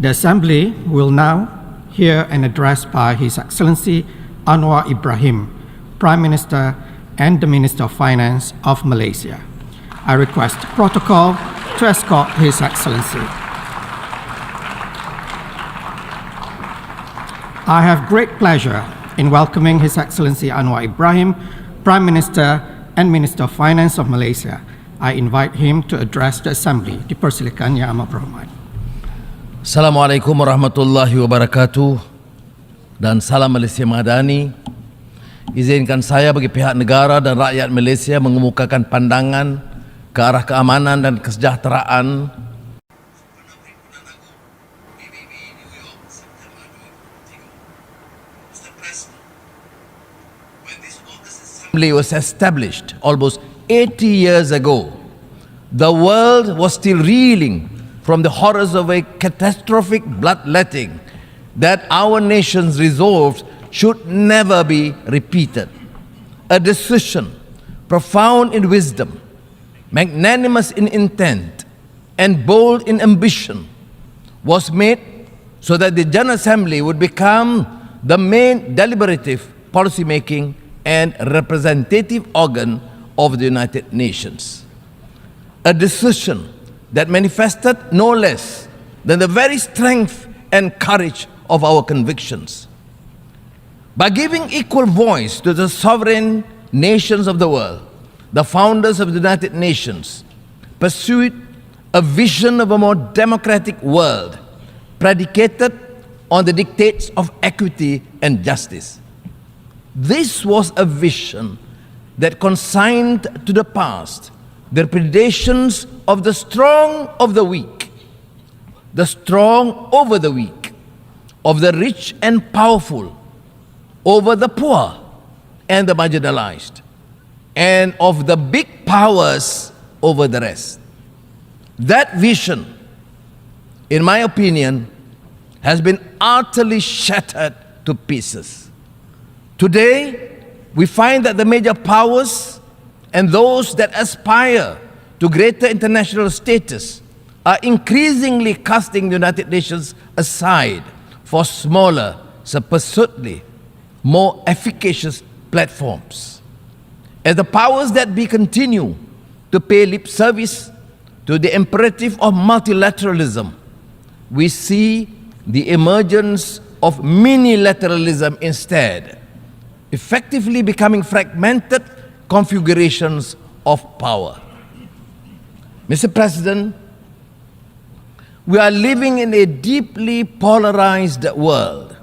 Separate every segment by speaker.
Speaker 1: The Assembly will now hear an address by His Excellency Anwar Ibrahim, Prime Minister and the Minister of Finance of Malaysia. I request protocol to escort His Excellency. I have great pleasure in welcoming His Excellency Anwar Ibrahim, Prime Minister and Minister of Finance of Malaysia. I invite him to address the Assembly. Dipersilakan Yang Amat Berhormat.
Speaker 2: Assalamualaikum warahmatullahi wabarakatuh dan salam Malaysia Madani. Izinkan saya bagi pihak negara dan rakyat Malaysia mengemukakan pandangan ke arah keamanan dan kesejahteraan
Speaker 3: PBB New York September 2023. When this August
Speaker 2: Assembly was established almost 80 years ago, the world was still reeling from the horrors of a catastrophic bloodletting that our nations resolved should never be repeated. A decision profound in wisdom, magnanimous in intent, and bold in ambition was made so that the General Assembly would become the main deliberative, policy-making, and representative organ of the United Nations. A decision that manifested no less than the very strength and courage of our convictions. By giving equal voice to the sovereign nations of the world, the founders of the United Nations pursued a vision of a more democratic world predicated on the dictates of equity and justice. This was a vision that consigned to the past the predations of the strong of the weak, the strong over the weak, of the rich and powerful over the poor and the marginalized, and of the big powers over the rest. That vision, in my opinion, has been utterly shattered to pieces. Today, we find that the major powers and those that aspire to greater international status are increasingly casting the United Nations aside for smaller, supposedly more efficacious platforms. As the powers that be continue to pay lip service to the imperative of multilateralism, we see the emergence of minilateralism instead, effectively becoming fragmented configurations of power. Mr. President, we are living in a deeply polarized world.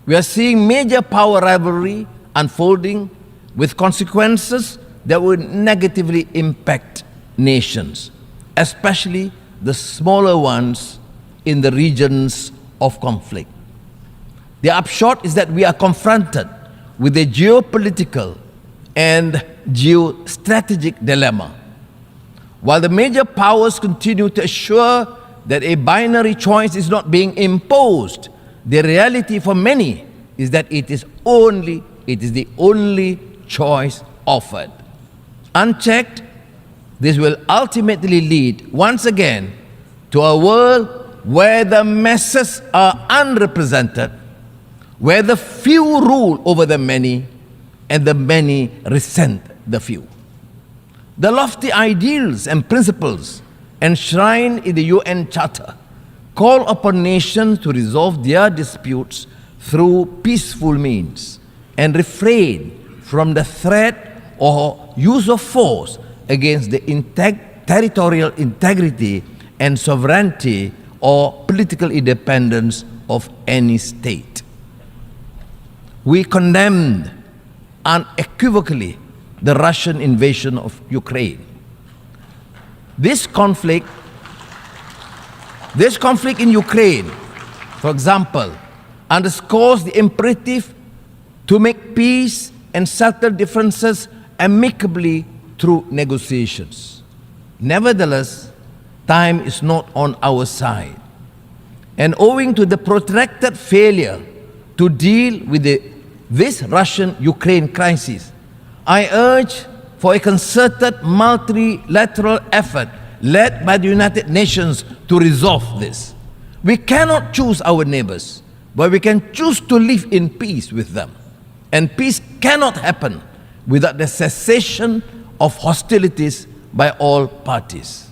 Speaker 2: We are seeing major power rivalry unfolding with consequences that will negatively impact nations, especially the smaller ones in the regions of conflict. The upshot is that we are confronted with a geopolitical and geostrategic dilemma. While the major powers continue to assure that a binary choice is not being imposed, the reality for many is that it is the only choice offered. Unchecked, this will ultimately lead once again to a world where the masses are unrepresented, where the few rule over the many, and the many resent the few. The lofty ideals and principles enshrined in the UN Charter call upon nations to resolve their disputes through peaceful means and refrain from the threat or use of force against the territorial integrity and sovereignty or political independence of any state. We condemned unequivocally the Russian invasion of Ukraine. This conflict in Ukraine, for example, underscores the imperative to make peace and settle differences amicably through negotiations. Nevertheless, time is not on our side. And owing to the protracted failure to deal with this Russian-Ukraine crisis, I urge for a concerted multilateral effort led by the United Nations to resolve this. We cannot choose our neighbors, but we can choose to live in peace with them. And peace cannot happen without the cessation of hostilities by all parties.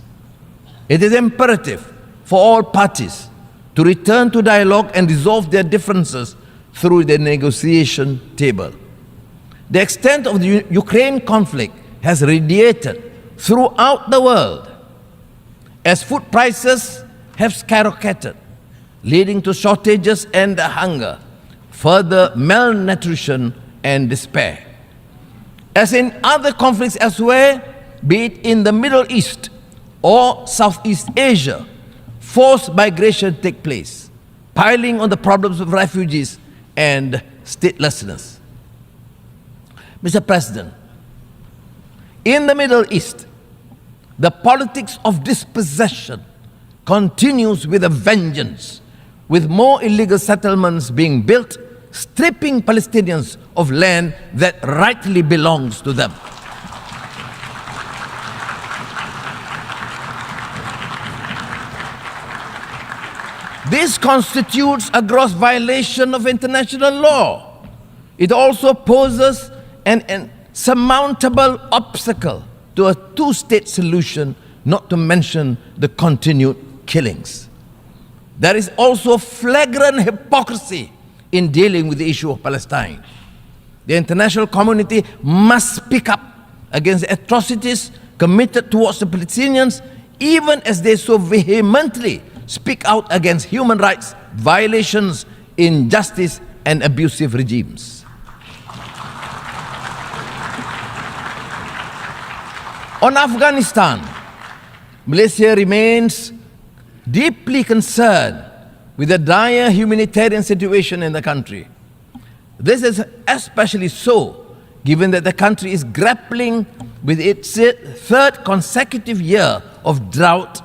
Speaker 2: It is imperative for all parties to return to dialogue and resolve their differences through the negotiation table. The extent of the Ukraine conflict has radiated throughout the world as food prices have skyrocketed, leading to shortages and hunger, further malnutrition and despair. As in other conflicts elsewhere, be it in the Middle East or Southeast Asia, forced migration take place, piling on the problems of refugees and statelessness. Mr. President, in the Middle East, the politics of dispossession continues with a vengeance, with more illegal settlements being built, stripping Palestinians of land that rightly belongs to them. This constitutes a gross violation of international law. It also poses an insurmountable obstacle to a two-state solution, not to mention the continued killings. There is also flagrant hypocrisy in dealing with the issue of Palestine. The international community must speak up against the atrocities committed towards the Palestinians, even as they so vehemently speak out against human rights violations, injustice, and abusive regimes. On Afghanistan, Malaysia remains deeply concerned with the dire humanitarian situation in the country. This is especially so given that the country is grappling with its third consecutive year of drought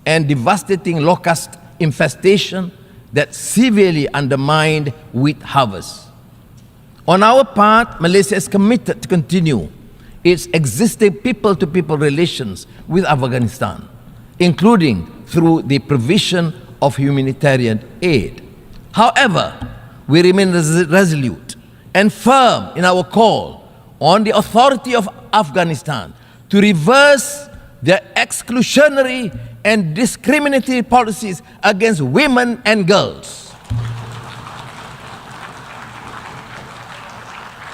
Speaker 2: and devastating locust infestation that severely undermined wheat harvests. On our part, Malaysia is committed to continue its existing people-to-people relations with Afghanistan, including through the provision of humanitarian aid. However, we remain resolute and firm in our call on the authority of Afghanistan to reverse their exclusionary and discriminatory policies against women and girls.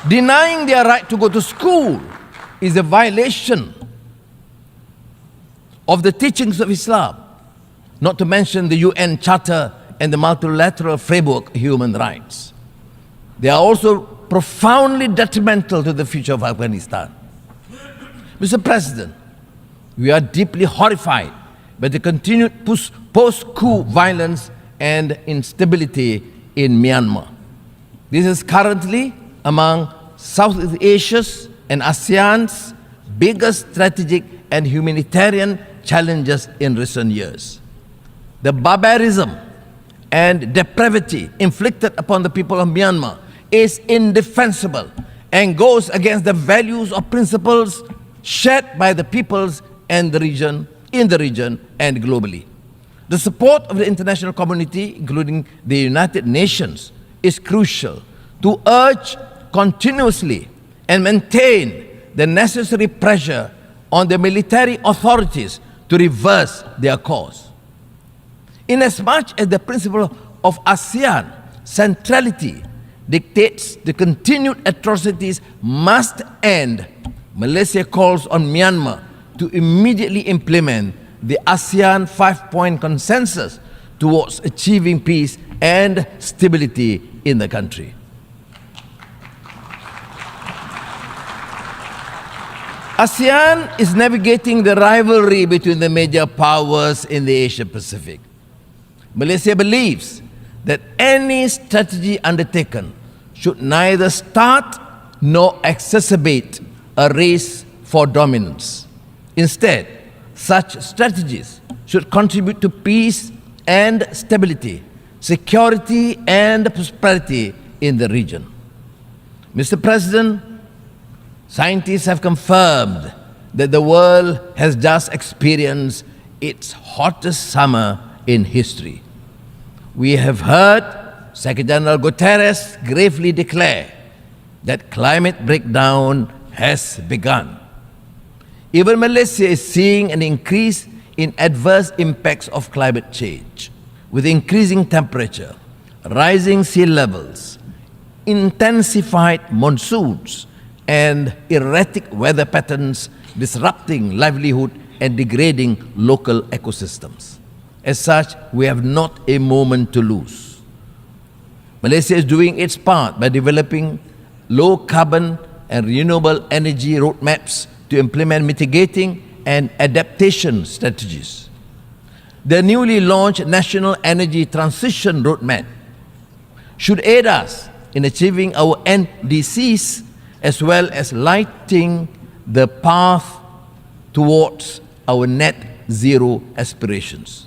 Speaker 2: Denying their right to go to school is a violation of the teachings of Islam, not to mention the UN Charter and the multilateral framework of human rights. They are also profoundly detrimental to the future of Afghanistan. Mr. President, we are deeply horrified by the continued post-coup violence and instability in Myanmar. This is currently among Southeast Asia's and ASEAN's biggest strategic and humanitarian challenges in recent years. The barbarism and depravity inflicted upon the people of Myanmar is indefensible and goes against the values or principles shared by the peoples and the region, in the region and globally. The support of the international community, including the United Nations, is crucial to urge continuously and maintain the necessary pressure on the military authorities to reverse their course. Inasmuch as the principle of ASEAN centrality dictates the continued atrocities must end, Malaysia calls on Myanmar to immediately implement the ASEAN 5-point consensus towards achieving peace and stability in the country. ASEAN is navigating the rivalry between the major powers in the Asia Pacific. Malaysia believes that any strategy undertaken should neither start nor exacerbate a race for dominance. Instead, such strategies should contribute to peace and stability, security and prosperity in the region. Mr. President, scientists have confirmed that the world has just experienced its hottest summer in history. we have heard Secretary General Guterres gravely declare that climate breakdown has begun. Even Malaysia is seeing an increase in adverse impacts of climate change, with increasing temperature, rising sea levels, intensified monsoons, and erratic weather patterns disrupting livelihood and degrading local ecosystems. As such, we have not a moment to lose. Malaysia is doing its part by developing low carbon and renewable energy roadmaps to implement mitigating and adaptation strategies. The newly launched National Energy Transition Roadmap should aid us in achieving our NDCs as well as lighting the path towards our net zero aspirations.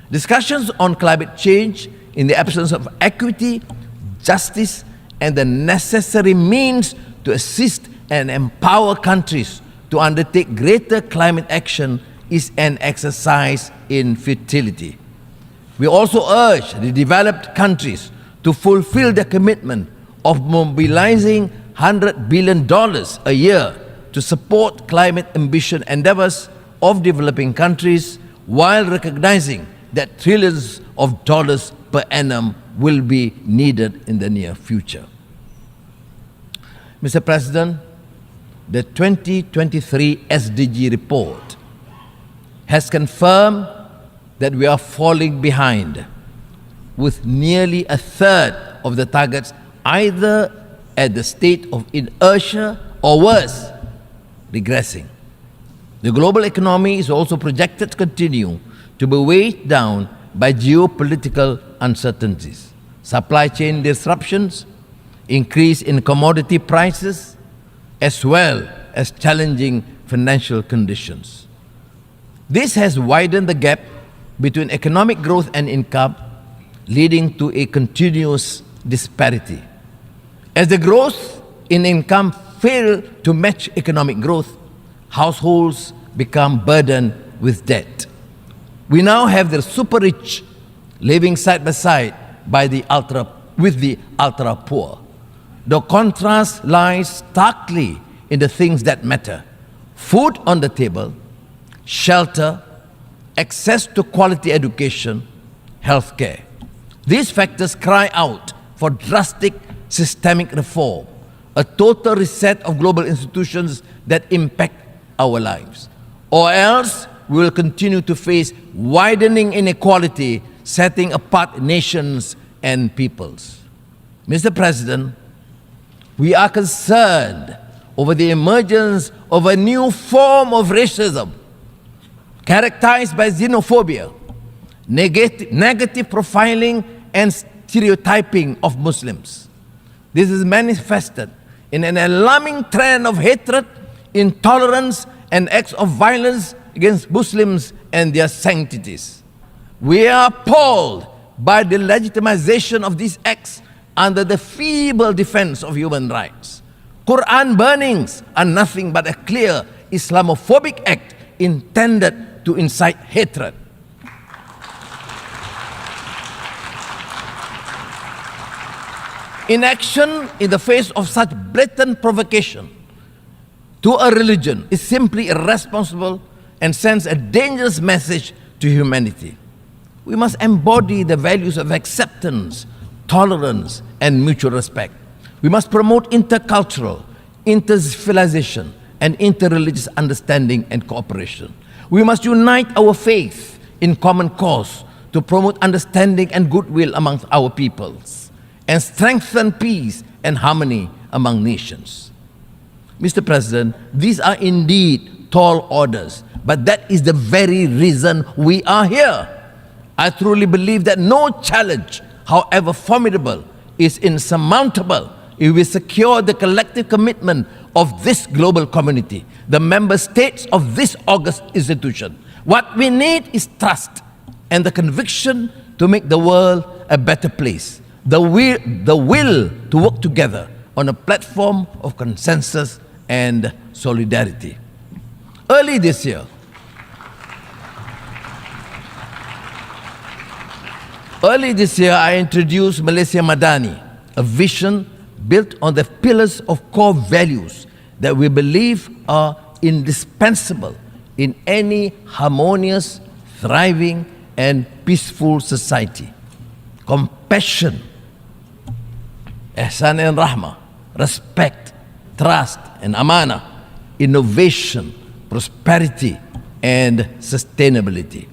Speaker 2: Discussions on climate change in the absence of equity, justice, and the necessary means to assist and empower countries to undertake greater climate action is an exercise in futility. We also urge the developed countries to fulfill their commitment of mobilizing $100 billion a year to support climate ambition endeavors of developing countries, while recognizing that trillions of dollars per annum will be needed in the near future. Mr. President, the 2023 SDG report has confirmed that we are falling behind, with nearly a third of the targets either at the state of inertia or worse, regressing. The global economy is also projected to continue to be weighed down by geopolitical uncertainties, supply chain disruptions, increase in commodity prices, as well as challenging financial conditions. This has widened the gap between economic growth and income, leading to a continuous disparity. As the growth in income fails to match economic growth, households become burdened with debt. We now have the super rich living side by side with the ultra poor. The contrast lies starkly in the things that matter: food on the table, shelter, access to quality education, healthcare. These factors cry out for drastic systemic reform, a total reset of global institutions that impact our lives. Or else we will continue to face widening inequality, setting apart nations and peoples. Mr. President, we are concerned over the emergence of a new form of racism characterized by xenophobia, negative profiling, and stereotyping of Muslims. This is manifested in an alarming trend of hatred, intolerance, and acts of violence against Muslims and their sanctities. We are appalled by the legitimization of these acts under the feeble defense of human rights. Quran burnings are nothing but a clear Islamophobic act intended to incite hatred. Inaction in the face of such blatant provocation to a religion is simply irresponsible and sends a dangerous message to humanity. We must embody the values of acceptance, tolerance, and mutual respect. We must promote intercultural, inter-civilization, and interreligious understanding and cooperation. We must unite our faith in common cause to promote understanding and goodwill amongst our peoples and strengthen peace and harmony among nations. Mr. President, these are indeed tall orders, but that is the very reason we are here. I truly believe that no challenge, however formidable, is insurmountable if we secure the collective commitment of this global community, the member states of this august institution. What we need is trust and the conviction to make the world a better place, the will to work together on a platform of consensus and solidarity. Early this year, Early this year, I introduced Malaysia Madani, a vision built on the pillars of core values that we believe are indispensable in any harmonious, thriving, and peaceful society. Compassion, ihsan and rahmah, respect, trust and amanah, innovation, prosperity, and sustainability.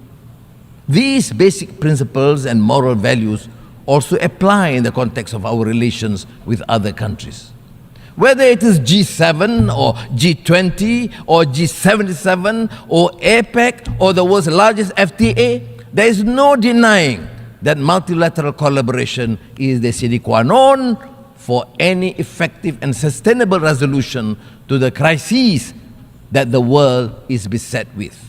Speaker 2: These basic principles and moral values also apply in the context of our relations with other countries. Whether it is G7 or G20 or G77 or APEC or the world's largest FTA, there is no denying that multilateral collaboration is the sine qua non for any effective and sustainable resolution to the crises that the world is beset with.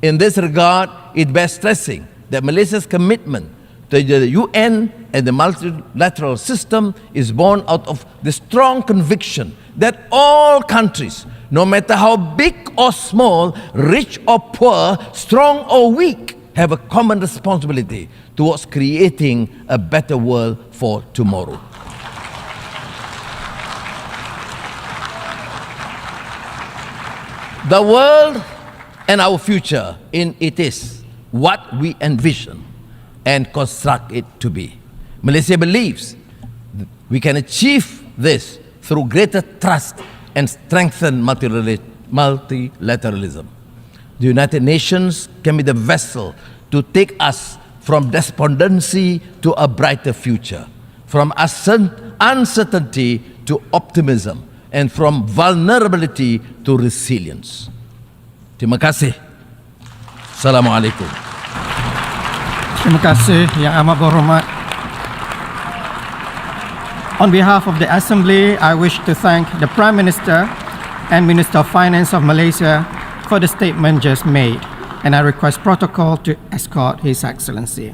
Speaker 2: In this regard, it bears stressing that Malaysia's commitment to the UN and the multilateral system is born out of the strong conviction that all countries, no matter how big or small, rich or poor, strong or weak, have a common responsibility towards creating a better world for tomorrow. The world and our future in it is what we envision and construct it to be. Malaysia believes we can achieve this through greater trust and strengthen multilateralism. The United Nations can be the vessel to take us from despondency to a brighter future, from uncertainty to optimism, and from vulnerability to resilience. Terima kasih. Assalamualaikum.
Speaker 1: Terima kasih Yang Amat Berhormat. On behalf of the Assembly, I wish to thank the Prime Minister and Minister of Finance of Malaysia for the statement just made, and I request protocol to escort His Excellency.